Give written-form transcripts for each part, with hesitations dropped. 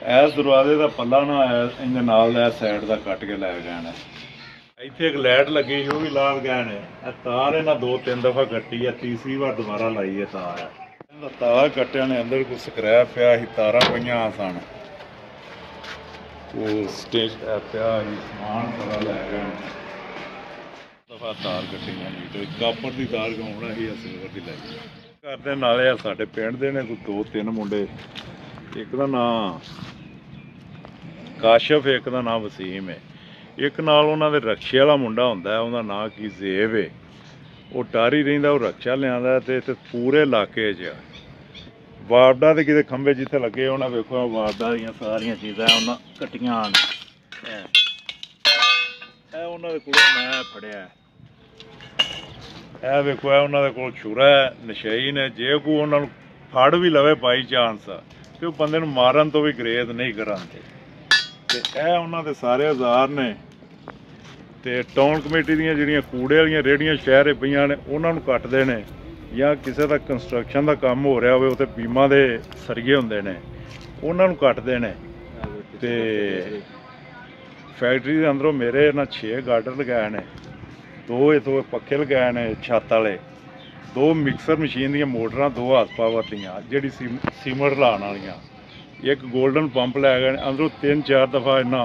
इस दरवाजे का पल्ला ना इनके नाल साइड का कट के लै गए ने। इत्थे एक लाइट लगी वो भी ला गए ने। तार इन्हें 2-3 दफा कट्टी है, तीसरी बार दोबारा लाई है तार। तार कट्टिया ने अंदर कोई स्क्रैप पिया ही, तारा पईयां सन, स्टेज पिया ही, समान सारा लै गए दफा तार कट्टी नहीं। कापर की तार गवाउणा ही, सिल्वर की लै गई करते नाले। साडे पिंड दे ने कोई 2-3 मुंडे, एक का नाम काशफ, एक का नाम वसीम है, एक नाल उन्होंने रक्शे वाला मुंडा होंदा है, उहदा नाम की जेब है, वो टारी रहिंदा, वो रक्शा लिआंदा ते पूरे इलाके च वारडा के किते खंबे जिथे लगे उन्हें वेखो वारडा दी सारियां चीज़ां उन्हें कट्टियां उन्होंने कोल मैं फड़िया। यह वेखो उन्होंने कोल छुरा है, नशई ने। जे कोई उन्होंने फड़ भी लवे बाई चांस तो बंदे नूं मारन तो भी ग्रेज नहीं करांदे। ते यह उन्होंने सारे औजार ने। ते टाउन कमेटी दी जिहड़ियां कूड़े वालियां रेहड़ियां शहर पईयां ने उन्होंने कट्टदे ने, या किसी का कंस्ट्रक्शन का काम हो रहा हो, बीमा के सरिये होंदे ने उन्होंने कट्टदे ने। ते फैक्ट्री के अंदरों मेरे ना 6 गार्डर लगाए ने, 2 इथों पक्खे लगाए ने छत वाले, 2 मिक्सर मशीन दी मोटरां, 2 हार्स पावर दियां जिहड़ी सीमट लाने वालियां, एक गोल्डन पंप लै गए। अंदरों 3-4 दफा इन्ना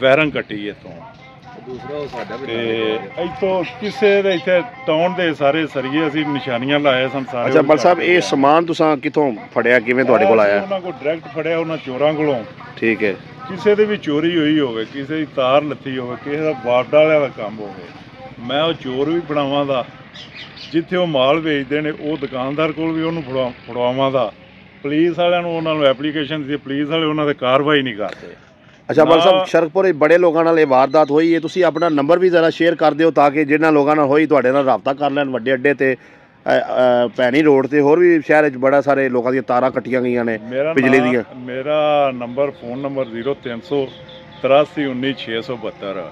वायरिंग कट्टी इतों। इतों किसे इतने टाउन के सारे सरिये असीं निशानियां लाए सन सारे। अच्छा बल साहब, ये समान तुसां कितों फड़िया, किवें तुहाडे कोल आया? उन्हां कोल डायरैक्ट फड़िया, उन्हां चोरां कोलों। ठीक है। किसी की भी चोरी हुई होवे, किसी की तार लत्थी होवे, किसी का वार्ड वालियां दा काम होवे, मैं वो चोर भी फड़ावां दा, जिथे वो माल बेचते हैं वो दुकानदार कोल भी उन्होंने फड़वावां दा। पुलिस वालियां नूं उन्हां नूं एप्लीकेशन दी, पुलिस वाले उन्होंने कार्रवाई नहीं करते। अच्छा बल साहब, शरकपुर बड़े लोगों नाल वारदात हुई है, तुसीं अपना नंबर भी जरा शेयर कर दिओ ताकि जिन्हां लोगों नाल होई तुहाडे नाल राबता कर लैन। वड्डे अड्डे ते भैनी रोड ते होर भी शहर च बड़ा सारे लोगों दी तारां कट्टियां गईयां ने बिजली दियां। मेरा नंबर फोन नंबर 0383196672।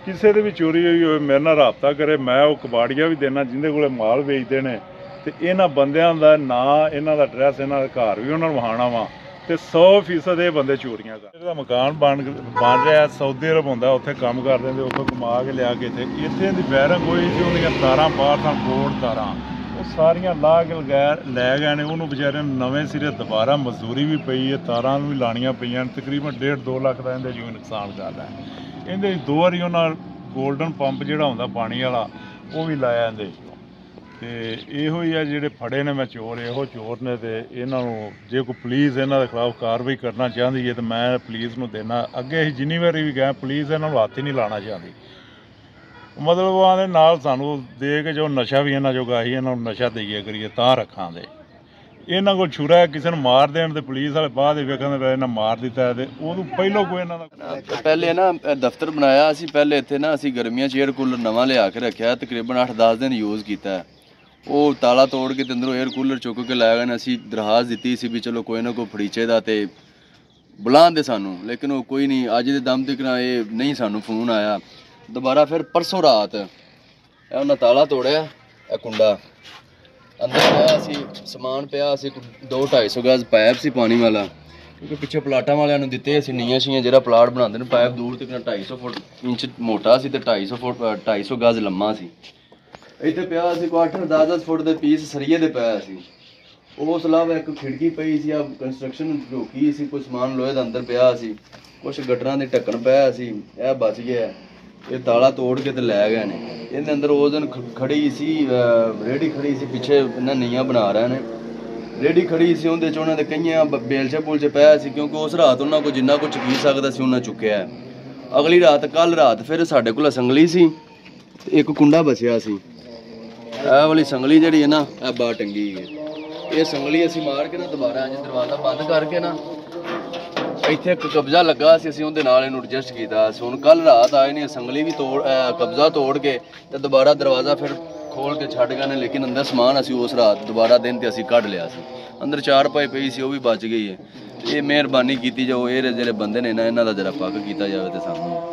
किसी की भी चोरी हुई हो मेरे नाल राबता करे। मैं वो कबाड़िया भी देना जिंदे कोल माल बेचते हैं। तो इन्हां बंदियां दा नां, इन्हां दा एड्रैस, इन्हां दा घर भी उन्होंने वहाना वा। तो 100% ये बंदे चोरियां कर। इहदा मकान बन रहा है, सऊदी अरब होंदा, उत्थे काम करदे ते उत्थों कमा के लिया के इत्थे दी वायरिंग होई सी, उहदियां तारां बाहर सन, बोर्ड तारां वो सारियां ला के लै गए ने। उन्होंने बेचारे नवें सिरे दोबारा मजदूरी भी पई है, तारां भी लानियां पईयां, तकरीबन 1.5-2 लाख का इहदे जो नुकसान कर रहा है। इहदे 2 बारी उन्होंने गोल्डन पंप जिहड़ा हुंदा पानी वाला वो भी लाया इहदे। तो इहो ही है जिहड़े फड़े ने मैं चोर, इहो चोर ने। तो इन्हां नूं जे कोई पुलिस इन्हां दे खिलाफ कार्रवाई करना चाहती है तो मैं पुलिस नूं देना। अगे असीं जिन्नी बारी भी गए पुलिस इन्हां नूं हत्थ ही नहीं लाना चाहती। मतलब आदे नाल सानूं दे के जो नशा भी इन्हां जोगा ही, इन्हां नूं नशा देइए करिए तां रखां दे। इन्हां कोल छुरा है, किसी नूं मार देण ते पुलिस वाले बाद वेखण दे इन्हां मार दिता है। ते उदों पहिलों कोई इन्हां दा पहले ना दफ्तर बनाया असीं, पहले इत्थे ना असीं गर्मियां च एयर कूलर नवां लिया के रखिया, तकरीबन 8-10 दिन यूज़ कीता है। वो ताला तोड़ के अंदरों एयर कूलर चुक के लै गए। असीं दरखास्त दित्ती सी भी चलो कोई ना कोई फड़ीचे दा ते बुलांदे सानूं, लेकिन वो कोई नहीं। अज दे दम तक ना ये नहीं सानूं फोन आया। दोबारा फिर परसों रात उन्हें ताला तोड़िया, कुंडा अंदर पाया सी, समान पिया सी, 200-250 गज पाइप सी पानी वाला, क्योंकि पिछे प्लाटा वाले दिते असीं नीयां शीयां जिहड़ा प्लाट बनाते हैं, पाइप दूर तक 250 इंच मोटा सी ते 250 गज लम्मा सी। इत्थे पिया सी कोई 8-10 फुट के पीस सरिये दे पिया सी। उस अलावा एक खिड़की पई सी, कंस्ट्रक्शन रोकी सी, कोई समान लोहे दा अंदर पिया सी, कुछ गटरां दे ढक्कन पिया सी। यह बच गया, ये ताला तोड़ के तो लै गए ने। इहदे अंदर उस दिन खड़ी सी रेहड़ी खड़ी सी, पिछे इन्हां नीआं बना रहे ने, रेहड़ी खड़ी सी, उहदे च उन्हां दे कईयां बेलचे बुलचे पिया सी, क्योंकि उस रात उन्हां कोल जिन्ना कुछ चुकी सकदा सी उन्हां चुक्किया है। अगली रात कल रात फिर साडे कोल संगली सी, एक कुंडा बचिया सी। यह वाली संगली जिहड़ी है ना बाहर टंगी है, ये संगली असीं मार के ना दोबारा अज दरवाजा बंद करके ना इत्थे एक कब्जा लगा सी, असीं उहदे नाल इहनूं एडजस्ट कीता। हुण कल रात आए ने, संगली भी तोड़ कब्जा तोड़ के ते दोबारा दरवाजा फिर खोल के छड्ड गए ने। लेकिन अंदर समान असीं उस रात दोबारा दिन ते असीं कढ लिया सी। अंदर 4 पाई पई सी, वो भी बच गई है। ये मेहरबानी कीती जाओ, ये जेह्ड़े बंदे ने ना इन्हां दा जरा पक्क कीता जावे ते सानूं